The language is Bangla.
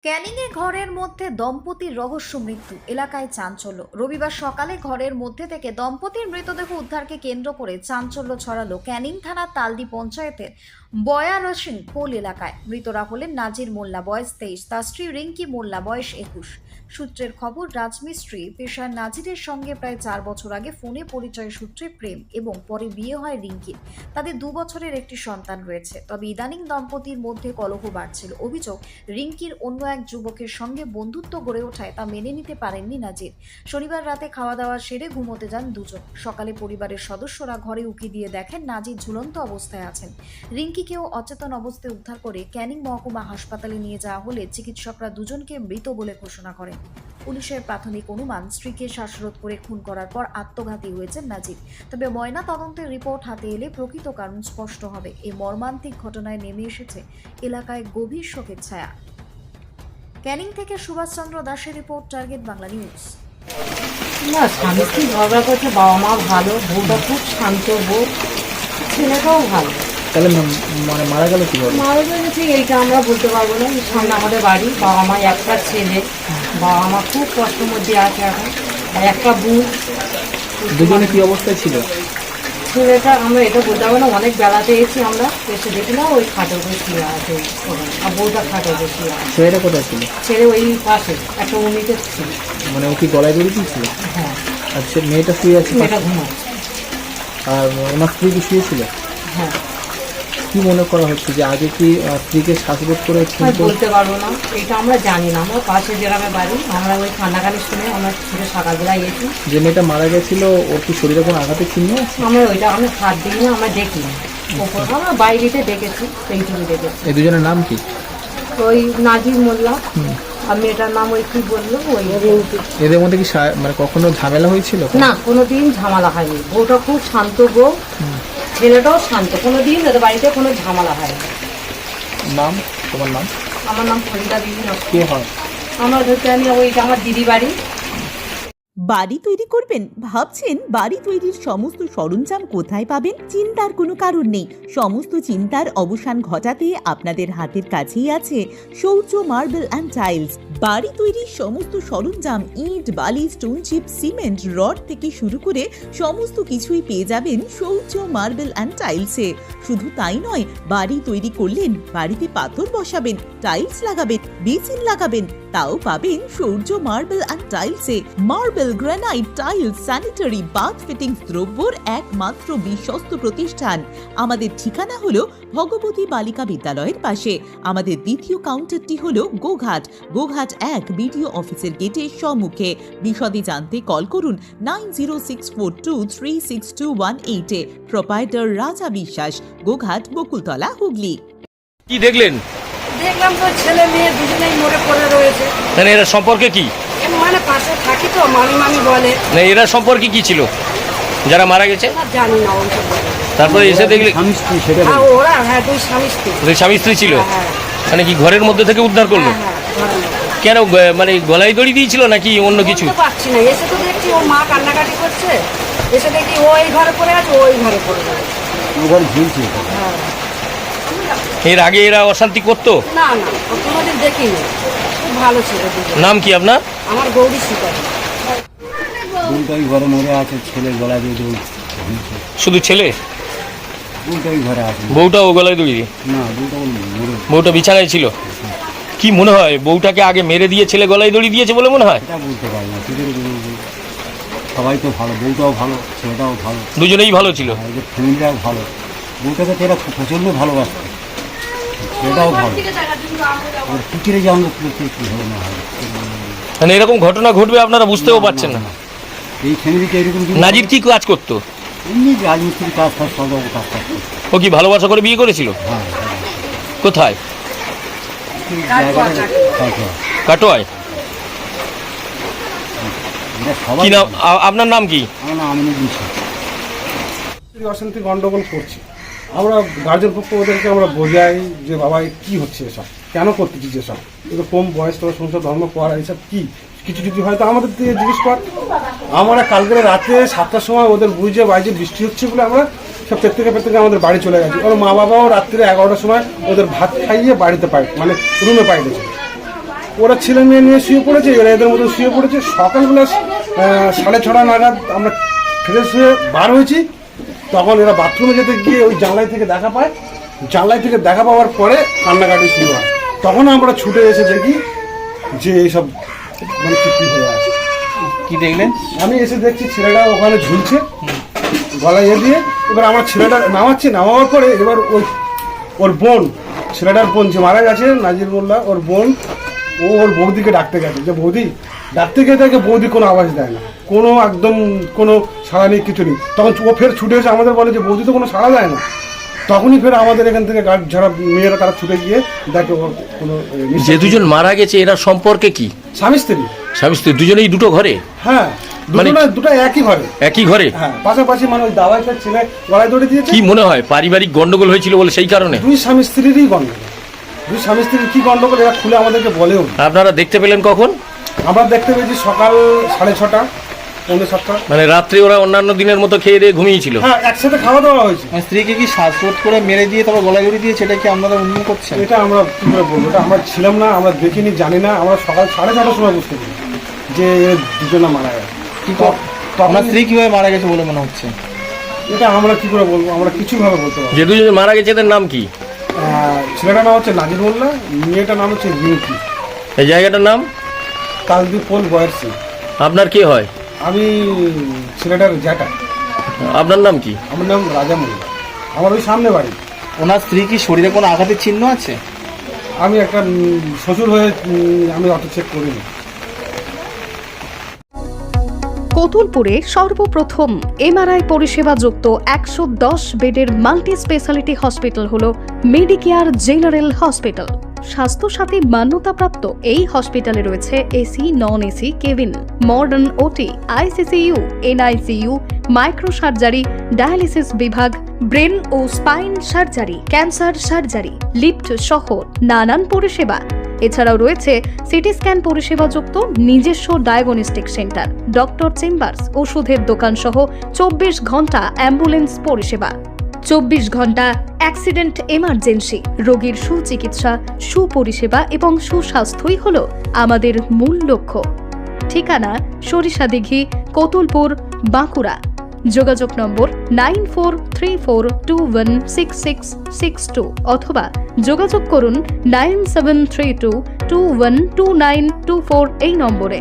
ক্যানিংয়ে ঘরের মধ্যে দম্পতির রহস্য মৃত্যু, এলাকায় চাঞ্চল্য। রবিবার সকালে ঘরের মধ্যে থেকে দম্পতির মৃতদেহ উদ্ধারকে কেন্দ্র করে চাঞ্চল্য ছড়ালো ক্যানিং থানার তালদি পঞ্চায়েতের বয়ারসিং পোল এলাকায়। মৃতরা হলেন নাজির মোল্লা, বয়স 23, তার স্ত্রী রিঙ্কি মোল্লা, বয়স 21। সূত্রের খবর, রাজমিস্ত্রি পেশায় নাজিরের সঙ্গে প্রায় 4 বছর আগে ফোনে পরিচয় সূত্রে প্রেম এবং পরে বিয়ে হয় রিঙ্কির। তাদের 2 বছরের একটি সন্তান রয়েছে। তবে ইদানিং দম্পতির মধ্যে কলহ বাড়ছিল। অভিযোগ, রিঙ্কির অন্য এক যুবকের সঙ্গে বন্ধুত্ব গড়ে ওঠায় তা মেনে নিতে পারেননি নাজির। শনিবার রাতে খাওয়া দাওয়া সেরে ঘুমোতে যান দুজন। সকালে পরিবারের সদস্যরা ঘরে উকি দিয়ে দেখেন নাজির ঝুলন্ত অবস্থায় আছেন। রিঙ্কিকেও অচেতন অবস্থায় উদ্ধার করে ক্যানিং মহকুমা হাসপাতালে নিয়ে যাওয়া হলে চিকিৎসকরা দুজনকে মৃত বলে ঘোষণা করেন। পুলিশের প্রাথমিক অনুমান, স্ত্রীকে শ্বাসরোধ করে খুন করার পর আত্মঘাতী হয়েছেন নাজির। তবে ময়না তদন্তের রিপোর্ট হাতে এলে প্রকৃত কারণ স্পষ্ট হবে। এই মর্মান্তিক ঘটনায় নেমে এসেছে এলাকায় গভীর শোকের ছায়া। ক্যানিং থেকে সুভাষচন্দ্র দাসের রিপোর্ট, টার্গেট বাংলা নিউজ। না, স্বামী স্ত্রী ঝগড়া করছে, বাবা মা ভালো, বউটা খুব শান্ত বউ, ছেলেটাও ভালো। তাহলে মানে মারা গেল কিভাবে? মারা গেছে ঠিক এইটা আমরা বলতে পারবো না। সামনে আমাদের বাড়ি, বাবা মা, একটা ছেলে, বাবা মা খুব কষ্টের মধ্যে আছে এখন, আর একটা বোন। দুজনে কি অবস্থায় ছিল? ছেলেটা আমরা এটা বলতে পারবো না, অনেক বেড়াতে এসেছি আমরা, এসে দেখি না ওই খাটের উপরে শুয়ে আছে, আর বউটা খাটের উপরে শুয়ে আছে। ছেলেটা কোথায় ছিল? ছেলে ওই পাশে একটা উমিতে ছিল। মানে ও কি গলায় দড়ি দিয়েছিল? হ্যাঁ, আর সে মেয়েটা শুয়ে আছে মেয়েটা পাশে? ঘুমাচ্ছে। আর ওনার স্ত্রী কি শুয়েছিল? হ্যাঁ, কি মনে করা হচ্ছে যে আগে কি স্ত্রীকে শ্বাসরোধ করে খুন আমি করে? বলতে পারবো না, এটা আমরা জানি না। আমরা পাশে গ্রামে বাড়ি, আমরা ওই কান্নাকানি শুনে আমরা ছুটে সকালবেলায় এসি। যে মেয়েটা মারা গেছিল ওর কি শরীরে কোনো আঘাতের চিহ্ন আছে? আমরা ওইটা আমি হাত দিই না, আমরা দেখি না। ওপর আমরা বাইরেতে দেখেছি, এইটুকু দেখেছি। এই দুজনের নাম কি? ওই নাজির মোল্লা, আর মেয়েটার নাম ওই কি বললো, ওই রিঙ্কি। এদের মধ্যে কি মানে কখনো ঝামেলা হয়েছিল? না, কোনোদিন ঝামেলা হয়নি। বউটা খুব শান্ত বউ, ছেলেটাও শান্ত, কোনোদিন ওদের বাড়িতে কোনো ঝামেলা হয়নি। নাম? তোমার নাম? আমার নাম ফরিদা বিবি। কে হয়? আমরা ধরতে আমি ওইটা আমার দিদি বাড়ি। বাড়ি তৈরি করবেন? ভাবছেন বাড়ি তৈরির সমস্ত সরঞ্জাম কোথায় পাবেন? চিন্তার কোনো কারণ নেই। সমস্ত চিন্তার অবসান ঘটাতে আপনাদের হাতের কাছেই আছে শৌর্য মার্বেল অ্যান্ড টাইলস। বাড়ি তৈরির সমস্ত সরঞ্জাম, ইট, বালি, স্টোন চিপ, সিমেন্ট, রড থেকে শুরু করে সমস্ত কিছুই পেয়ে যাবেন শৌর্য মার্বেল অ্যান্ড টাইলসে। শুধু তাই নয়, বাড়ি তৈরি করলেন, বাড়িতে পাথর বসাবেন, টাইলস লাগাবেন, বেসিন লাগাবেন, তাও পাবেন শৌর্য মার্বেল অ্যান্ড টাইলসে। Marble, granite, tiles, sanitary, bath fittings দ্রব্যর একমাত্র বিশ্বস্ত প্রতিষ্ঠান। আমাদের ঠিকানা হলো ভগবতী বালিকা বিদ্যালয়ের পাশে। আমাদের দ্বিতীয় কাউন্টারটি হলো গোঘাট 1 বিডিও অফিসের গেটের সম্মুখে। বিশদে জানতে কল করুন 9064236218-এ। প্রোপাইটার রাজা বিশ্বাস, গোঘাট, বকুলতলা, হুগলি। কি দেখলেন? দেখলাম তো ছেলে মেয়ে দুজনেই মরে পড়ে রয়েছে। মানে এরা সম্পর্কে কি? মানে পাশে থাকি তো, মামি মামি বলে। না, এরা সম্পর্কে কি ছিল যারা মারা গেছে? জানি না ওইসব। তারপরে এসে দেখলে স্বামী স্ত্রী সেটা হ্যাঁ, ওরা হ্যাঁ দুই স্বামী স্ত্রী। ওদের স্বামী স্ত্রী ছিল। হ্যাঁ, মানে কি ঘরের মধ্যে থেকে উদ্ধার করলো? হ্যাঁ, হ্যাঁ। কেন মানে গলায় দড়ি দিয়েছিল নাকি অন্য কিছু? বুঝতে পারছি না, এসে তো দেখছি ও মা কান্নাকাটি করছে, এসে দেখি ও এই ঘরে পড়ে আছে, ও ওই ঘরে পড়ে আছে। হ্যাঁ। এর আগে এরা অশান্তি করতো? না না, ও কোনোদিন দেখিনি। খুব ভালো ছিল দুজন। নাম কি আপনার? আমার গৌরী শিকার। দুটাই ঘরে মরে আছে, ছেলে গলায় দিয়ে দড়ি। শুধু ছেলে? দুটাই ঘরে আছে। বউটাও গলায় দড়ি দিয়ে? না, দুটো মরে। বউটা বিছানায় ছিল। কি মনে হয়, বউটাকে আগে মেরে দিয়ে ছেলে গলায় দড়ি দিয়েছে বলে মনে হয়? এটা বলতে পারি না, সবাই তো ভালো, বউটাও ভালো, ছেলেটাও ভালো, দুজনেই ভালো ছিল। আর এদের ফ্যামিলিটাও ভালো। বউটাকে তো এরা প্রচণ্ড ভালোবাসত, ছেলেটাও ভালো। ওর পিকিরে জানবো কী হবে না হয়। মানে এরকম ঘটনা ঘটবে আপনারা বুঝতেও পারছেন না? এই ফ্যামিলিতে এরকম নাজির কি কাজ করতো? এমনি রাজমিস্ত্রির কাজ ফাজ সব কাজ করতো। ও কি ভালোবাসা করে বিয়ে করেছিল? হ্যাঁ, কোথায়? কাটোয়ায়? এরা সবাই। কি নাম আপনার? নাম কি? আমার নাম আমিনুল বিশ্বাস। অশান্তি গন্ডগোল করছে, আমরা গার্জেন পক্ষ ওদেরকে আমরা বোঝাই যে বাবা কি হচ্ছে এসব, কেন করতেছিস এসব, কিন্তু কম বয়স, তোর সংসার ধর্ম করা এইসব কি, কিছু যদি হয়তো আমাদের দিয়ে জিজ্ঞেস কর। আমরা কালকে রাতে 7টার সময় ওদের বুঝে বাইরে বৃষ্টি হচ্ছে বলে আমরা সব পেতে আমাদের বাড়ি চলে গেছি। ওর মা বাবাও রাত্রে 11টার সময় ওদের ভাত খাইয়ে বাড়িতে মানে রুমে পাঠিয়েছে। ওরা ছেলে মেয়ে নিয়ে শুয়ে পড়েছে, এরা এদের মতো শুয়ে পড়েছে। সকালবেলা 6:30 নাগাদ আমরা ফ্রেশ হয়ে বার হয়েছি, তখন এরা বাথরুমে যেতে গিয়ে ওই জানলায় থেকে দেখা পায়। জানলায় থেকে দেখা পাওয়ার পরে কান্নাকাটি শুরু হয়। তখন আমরা ছুটে এসে দেখি যে এইসব মানে কি হয়ে আছে। কি দেখলেন? আমি এসে দেখছি ছেলেটা ওখানে ঝুলছে গলায় দিয়ে। এবার আমার ছেলেটা নামাবার পরে এবার ওর বোন, ছেলেটার বোন যে মারা গেছে নাজির মোল্লা, ওর বোন ওর বৌদিকে ডাকতে গেছে, যে বৌদি ডাকতে গিয়ে দেখে বৌদি কোনো আওয়াজ দেয় না, কোনো একদম কোনো সাড়া নেই, কিছু নেই। তখন ও ফের ছুটে এসে আমাদের বলে যে বৌদি তো কোনো সাড়া দেয় না। তখনই ফের আমাদের এখান থেকে যারা মেয়েরা তারা ছুটে গিয়ে দেখে ওর কোনো যে দুজন মারা গেছে এরা সম্পর্কে কি? স্বামী স্ত্রী। স্বামী স্ত্রী দুজনেই দুটো ঘরে? হ্যাঁ, দুটো একই ঘরে। একই ঘরে? হ্যাঁ, পাশাপাশি। মানে ওই দাওয়াইটার ছেলে গলায় দড়ি দিয়েছে। কি মনে হয় পারিবারিক গন্ডগোল হয়েছিল বলে সেই কারণে? দুই স্বামী স্ত্রীরই গন্ডগোল। দুই স্বামী স্ত্রীর কি গন্ডগোল এরা খুলে আমাদেরকে বলেও। আপনারা দেখতে পেলেন কখন? আমরা দেখতে পেয়েছি সকাল 6:30, 6:45। মানে রাত্রে ওরা অন্যান্য দিনের মতো খেয়ে দিয়ে ঘুমিয়েছিল? হ্যাঁ, একসাথে খাওয়া দাওয়া হয়েছে। স্ত্রীকে কি শ্বাসরোধ করে মেরে দিয়ে তারপর গলায় দড়ি দিয়েছে, এটা কি আপনারা অনুমান করছেন? এটা আমরা কি করে বলবো, এটা আমরা ছিলাম না, আমরা দেখিনি, জানি না। আমরা সকাল 6:30 সময় বুঝতে পারি যে দুজনা মারা গেছে। আপনার স্ত্রী কিভাবে মারা গেছে বলে মনে হচ্ছে? এটা আমরা কি করে বলবো, আমরা কিছুভাবে বলতে পারবো। যে দুজন মারা গেছে এদের নাম কি? ছেলেটার নাম হচ্ছে নাজির মোল্লা, মেয়েটার নাম হচ্ছে রিঙ্কি। এই জায়গাটার নাম? কালদি পোল বয়ের সিং। আপনার কে হয়? আমি ছেলেটার জ্যাঠা। আপনার নাম কি? আমার নাম রাজা মোল্লা, আমার ওই সামনে বাড়ি। ওনার স্ত্রী কি শরীরে কোনো আঘাতের চিহ্ন আছে? আমি একটা শ্বশুর হয়ে আমি অত চেক করিনি। কোতুলপুরে সর্বপ্রথম এমআরআই পরিষেবা যুক্ত 110 বেডের মাল্টি স্পেশালিটি হসপিটাল হল মেডিকেয়ার জেনারেল হসপিটাল। স্বাস্থ্যসাথী মান্যতাপ্রাপ্ত এই হসপিটালে রয়েছে AC, non AC cabin, modern OT, ICCU, NICU, micro surgery, dialysis বিভাগ, ব্রেন ও spine surgery, cancer surgery, lift সহ নানান পরিষেবা। এছাড়াও রয়েছে সিটি স্ক্যান পরিষেবা যুক্ত নিজস্ব ডায়াগনস্টিক সেন্টার, ডক্টর চেম্বার্স, ওষুধের দোকান সহ 24 ঘন্টা অ্যাম্বুলেন্স পরিষেবা। 24 ঘন্টা অ্যাক্সিডেন্ট এমার্জেন্সি। রোগীর সুচিকিৎসা, সুপরিষেবা এবং সুস্বাস্থ্যই হল আমাদের মূল লক্ষ্য। ঠিকানা সরিষাদিঘি, কোতুলপুর, বাঁকুড়া। যোগাযোগ নম্বর 9434216662 অথবা যোগাযোগ করুন 9732212924 এই নম্বরে।